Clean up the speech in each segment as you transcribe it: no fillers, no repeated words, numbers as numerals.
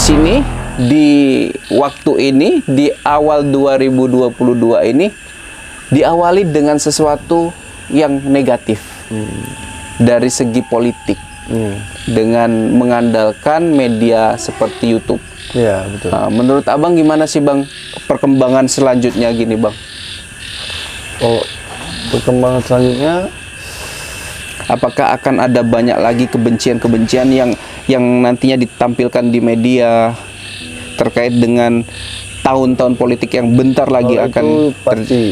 sini di waktu ini di awal 2022 ini diawali dengan sesuatu yang negatif dari segi politik dengan mengandalkan media seperti YouTube. Iya, betul. Menurut Abang gimana sih Bang perkembangan selanjutnya gini Bang? Oh, perkembangan selanjutnya, apakah akan ada banyak lagi kebencian-kebencian yang nantinya ditampilkan di media terkait dengan tahun-tahun politik yang bentar lagi akan itu pasti.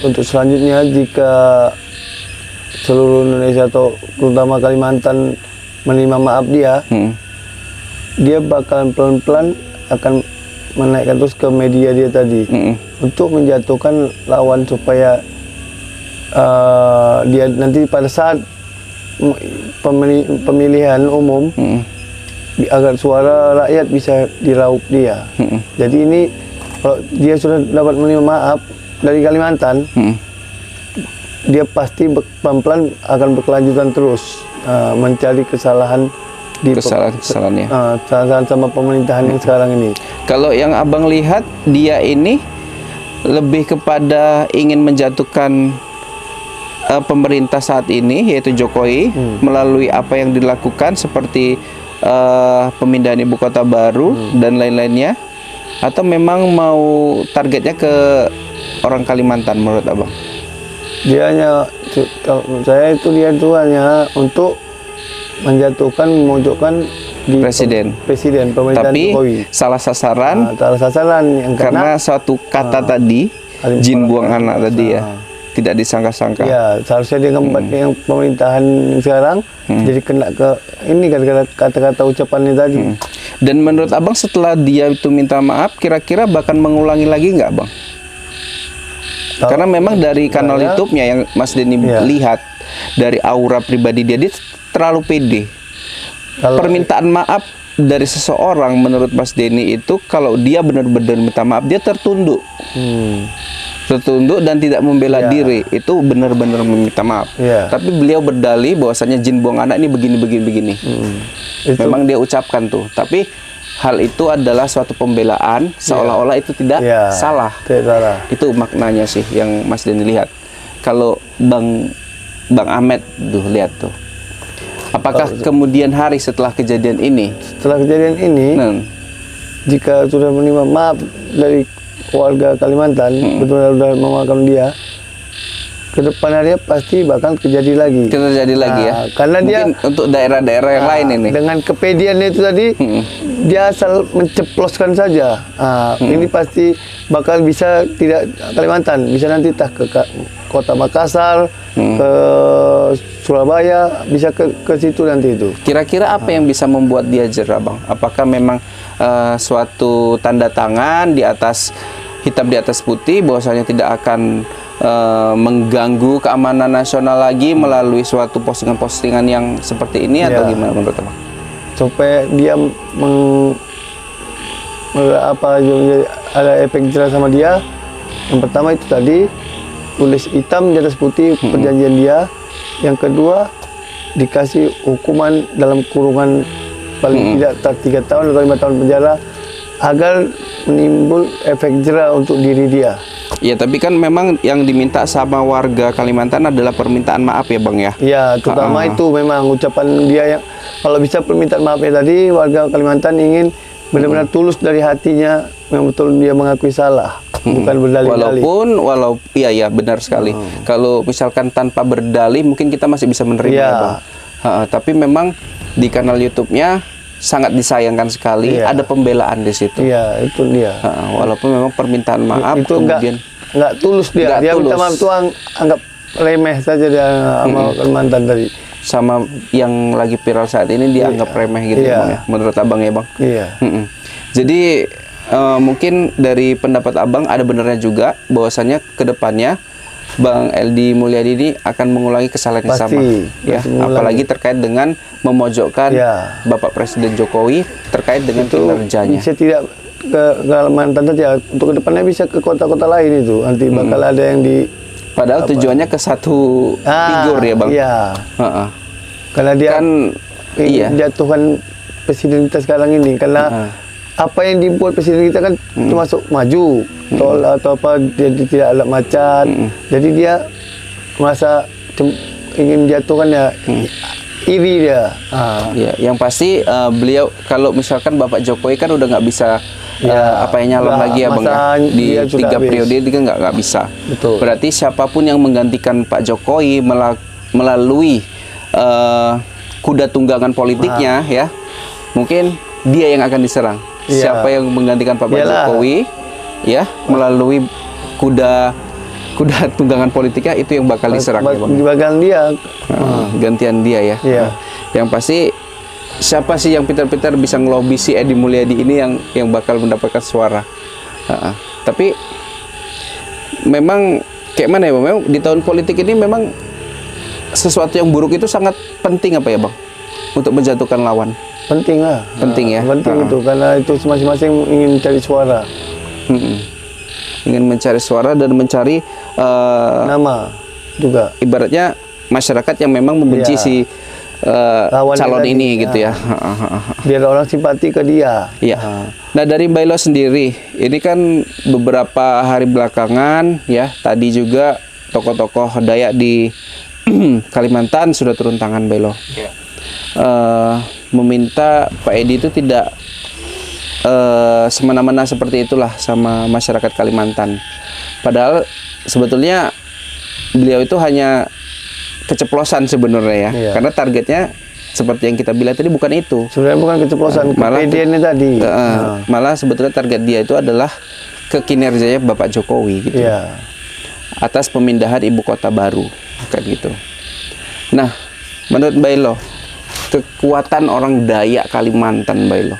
Untuk selanjutnya, jika seluruh Indonesia atau terutama Kalimantan menerima maaf dia, dia bakalan pelan-pelan akan menaikkan terus ke media dia tadi untuk menjatuhkan lawan supaya dia nanti pada saat pemilihan umum agar suara rakyat bisa diraup dia. Jadi ini kalau dia sudah dapat menerima maaf dari Kalimantan, dia pasti pelan-pelan akan berkelanjutan terus mencari kesalahan di kesalahan-kesalahannya. Kesalahan sama pemerintahan yang sekarang ini. Kalau yang Abang lihat, dia ini lebih kepada ingin menjatuhkan pemerintah saat ini, yaitu Jokowi, melalui apa yang dilakukan seperti pemindahan ibu kota baru dan lain-lainnya, atau memang mau targetnya ke orang Kalimantan menurut Abang? Dia hanya, kalau saya itu dia itu hanya untuk menjatuhkan, memojokkan di presiden pemerintahan tapi Jokowi. Salah sasaran, Salah sasaran yang karena suatu kata tadi, jin buang anak tadi ya, tidak disangka-sangka. Ya, seharusnya dia yang pemerintahan sekarang jadi kena ke ini kata-kata ucapannya tadi. Dan menurut Abang setelah dia itu minta maaf, kira-kira bahkan mengulangi lagi nggak Bang? Karena memang dari kanal YouTube-nya yang Mas Denny lihat, dari aura pribadi dia terlalu pede. Permintaan maaf dari seseorang menurut Mas Denny itu, kalau dia benar-benar minta maaf, dia tertunduk. Tertunduk dan tidak membela diri, itu benar-benar meminta maaf. Tapi beliau berdalih bahwasanya jin buang anak ini begini. Memang dia ucapkan tuh, tapi hal itu adalah suatu pembelaan, seolah-olah itu tidak salah. Itu maknanya sih yang Mas Denny lihat. Kalau Bang Ahmed tuh lihat tuh, apakah kemudian hari setelah kejadian ini? Setelah kejadian ini, jika sudah menerima maaf dari warga Kalimantan, betul-betul sudah memaafkan dia, ke depan harinya pasti bakal terjadi lagi. Ya. Karena mungkin dia untuk daerah-daerah yang lain ini. Dengan kepediannya itu tadi, dia asal menceploskan saja. Ini pasti bakal bisa tidak Kalimantan, bisa nanti ke kota Makassar, ke Surabaya, bisa ke situ nanti itu. Kira-kira apa yang bisa membuat dia jera Bang? Apakah memang suatu tanda tangan di atas hitam di atas putih bahwasanya tidak akan mengganggu keamanan nasional lagi melalui suatu postingan-postingan yang seperti ini, atau gimana menurut Abang? Supaya dia ada efek jerah sama dia. Yang pertama itu tadi tulis hitam di atas putih perjanjian dia. Yang kedua, dikasih hukuman dalam kurungan paling tidak 3 tahun atau 5 tahun penjara, agar menimbul efek jerah untuk diri dia. Ya, tapi kan memang yang diminta sama warga Kalimantan adalah permintaan maaf ya Bang ya? Ya, terutama itu memang ucapan dia yang, kalau bisa permintaan maafnya tadi, warga Kalimantan ingin benar-benar tulus dari hatinya, yang betul dia mengakui salah, bukan berdalih-dalih. Walaupun iya benar sekali. Kalau misalkan tanpa berdalih mungkin kita masih bisa menerima ya Bang. Tapi memang di kanal YouTube-nya sangat disayangkan sekali, ada pembelaan di situ. Iya, itu dia. Walaupun memang permintaan maaf itu kemudian nggak tulus dia. Dia minta maaf itu anggap remeh saja dia sama Kalimantan tadi. Sama yang lagi viral saat ini dia anggap remeh gitu ya Bang ya, menurut Abang ya Bang? Iya. Jadi mungkin dari pendapat Abang ada benarnya juga bahwasanya kedepannya Bang Eldy Mulyadi ini akan mengulangi kesalahan yang sama, ya, apalagi terkait dengan memojokkan Bapak Presiden Jokowi terkait dengan kinerjanya. Bisa tidak ke Kalimantan saja, untuk kedepannya bisa ke kota-kota lain itu, nanti bakal ada yang di. Padahal tujuannya ke satu figur ya Bang. Iya. Karena dia kan jatuhkan presiden kita sekarang ini, karena apa yang dibuat presiden kita kan termasuk maju, tol atau apa, dia tidak ada macet, jadi dia merasa ingin menjatuhkan ya, iri dia. Ya, yang pasti beliau kalau misalkan Bapak Jokowi kan udah nggak bisa apa yang nyalon lagi ya Bang ya, di 3 periode itu kan nggak bisa. Betul. Berarti siapapun yang menggantikan Pak Jokowi melalui kuda tunggangan politiknya ya, mungkin dia yang akan diserang. Siapa yang menggantikan Pak Jokowi ya melalui kuda tunggangan politiknya, itu yang bakal diserang ya Bang. Bakal dia Gantian dia ya. Yang pasti siapa sih yang pintar-pintar bisa ngelobi si Edi Mulyadi ini yang bakal mendapatkan suara. Tapi memang kayak mana ya Bang? Memang di tahun politik ini memang sesuatu yang buruk itu sangat penting apa ya Bang? Untuk menjatuhkan lawan. Penting lah. Penting ya. Penting itu, karena itu masing-masing ingin mencari suara. Ingin mencari suara dan mencari nama juga. Ibaratnya masyarakat yang memang membenci si calon ini gitu ya. Biar orang simpati ke dia. Iya. Nah, dari Mbak Elo sendiri, ini kan beberapa hari belakangan ya, tadi juga tokoh-tokoh Dayak di Kalimantan sudah turun tangan Mbak Elo. Meminta Pak Edi itu tidak semena-mena seperti itulah sama masyarakat Kalimantan. Padahal sebetulnya beliau itu hanya keceplosan sebenarnya ya, karena targetnya seperti yang kita bilang tadi bukan itu. Sebenarnya bukan keceplosan, kepedeannya tadi. Malah sebetulnya target dia itu adalah ke kinerjanya Bapak Jokowi gitu. Atas pemindahan ibu kota baru kayak gitu. Nah, menurut Mbak Elo, kekuatan orang Dayak Kalimantan Mbak Elo,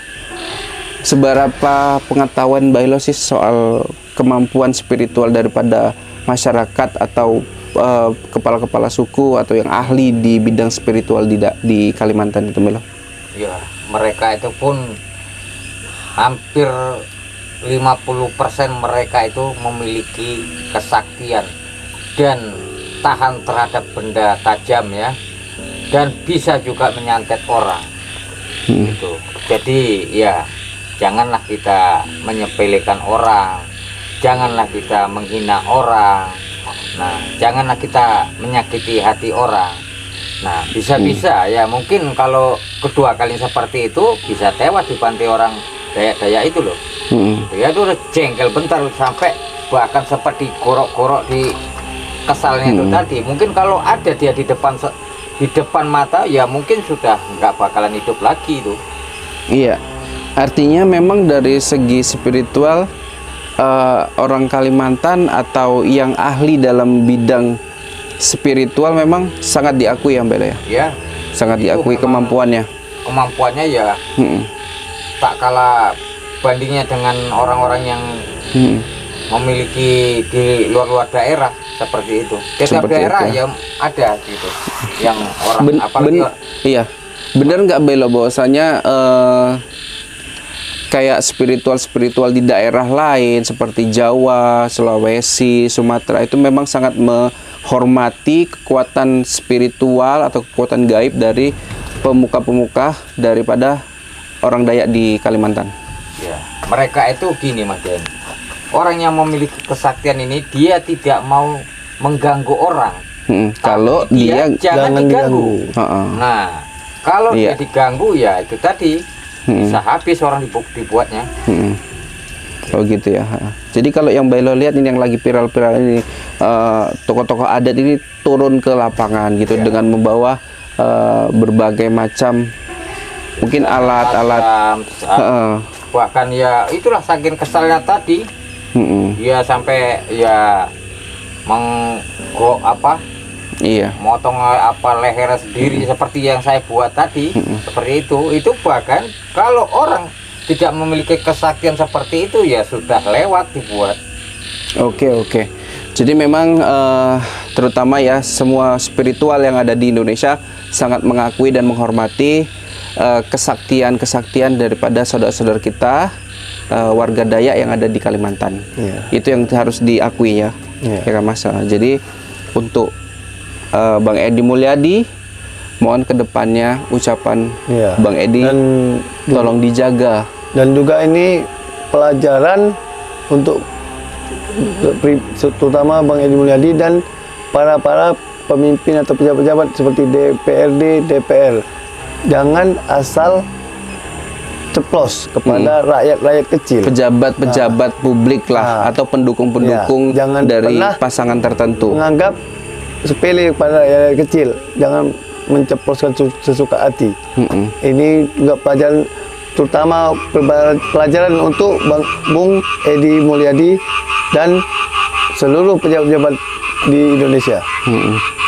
seberapa pengetahuan Mbak Elo sih soal kemampuan spiritual daripada masyarakat atau kepala-kepala suku atau yang ahli di bidang spiritual di Kalimantan itu Mbak Elo? Ya, mereka itu pun hampir 50% mereka itu memiliki kesaktian dan tahan terhadap benda tajam ya, dan bisa juga menyantet orang. Gitu. Jadi ya janganlah kita menyepelekan orang, janganlah kita menghina orang, nah janganlah kita menyakiti hati orang. Nah bisa-bisa ya mungkin kalau kedua kali seperti itu bisa tewas di pantai orang Dayak-Dayak itu loh. Ya itu udah jengkel bentar sampai bahkan seperti gorok-gorok di kesalnya itu tadi. Mungkin kalau ada dia di depan mata ya mungkin sudah nggak bakalan hidup lagi itu. Iya, artinya memang dari segi spiritual orang Kalimantan atau yang ahli dalam bidang spiritual memang sangat diakui ya Mbak ya? Ya, sangat diakui kemampuannya. Kemampuannya ya tak kalah bandingnya dengan orang-orang yang memiliki di luar-luar daerah seperti itu. Setiap daerah ya ada gitu yang orang iya. Benar nggak Belo bahwasanya kayak spiritual di daerah lain seperti Jawa, Sulawesi, Sumatera itu memang sangat menghormati kekuatan spiritual atau kekuatan gaib dari pemuka-pemuka daripada orang Dayak di Kalimantan. Ya, mereka itu gini Mas Den. Orang yang memiliki kesaktian ini dia tidak mau mengganggu orang. Kalau dia jangan diganggu. Nah, kalau dia diganggu ya itu tadi bisa habis orang dibuatnya. Oh gitu ya. Jadi kalau yang Mbak Elo lihat ini yang lagi viral-viral ini, tokoh-tokoh adat ini turun ke lapangan gitu dengan membawa berbagai macam mungkin alat-alat. Bahkan ya itulah saking kesalnya tadi. Dia sampai ya motong leher sendiri seperti yang saya buat tadi. Seperti itu bahkan kalau orang tidak memiliki kesaktian seperti itu ya sudah lewat dibuat. Oke. Jadi memang terutama ya semua spiritual yang ada di Indonesia sangat mengakui dan menghormati kesaktian daripada saudara-saudara kita warga Dayak yang ada di Kalimantan. Itu yang harus diakui ya. Ya kan Mas. Jadi untuk Bang Edi Mulyadi Mohon kedepannya ucapan Iya. Bang Edi tolong dijaga. Dan juga ini pelajaran untuk terutama Bang Edi Mulyadi dan para pemimpin atau pejabat-pejabat seperti DPRD, DPR. Jangan asal ceplos kepada rakyat-rakyat kecil. Pejabat-pejabat publik lah atau pendukung-pendukung Ya, jangan dari pernah pasangan tertentu. Menganggap sepele kepada rakyat kecil. Jangan menceploskan sesuka hati. Ini juga pelajaran, terutama pelajaran untuk Bung Edi Mulyadi dan seluruh pejabat-pejabat di Indonesia.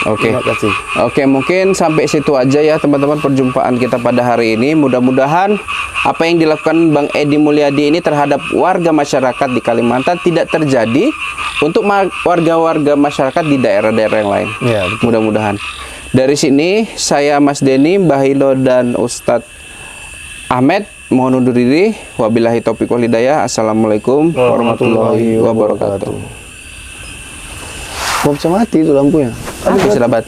Oke. Terima kasih. Oke, mungkin sampai situ aja ya teman-teman perjumpaan kita pada hari ini. Mudah-mudahan apa yang dilakukan Bang Edi Mulyadi ini terhadap warga masyarakat di Kalimantan tidak terjadi untuk warga-warga masyarakat di daerah-daerah yang lain. Ya, Mudah-mudahan. Dari sini saya Mas Denny, Mbah Hilo dan Ustadz Ahmed mohon undur diri. Wabillahi taufiq wal hidayah. Assalamualaikum warahmatullahi wabarakatuh. Mau bisa mati itu lampunya. Sudah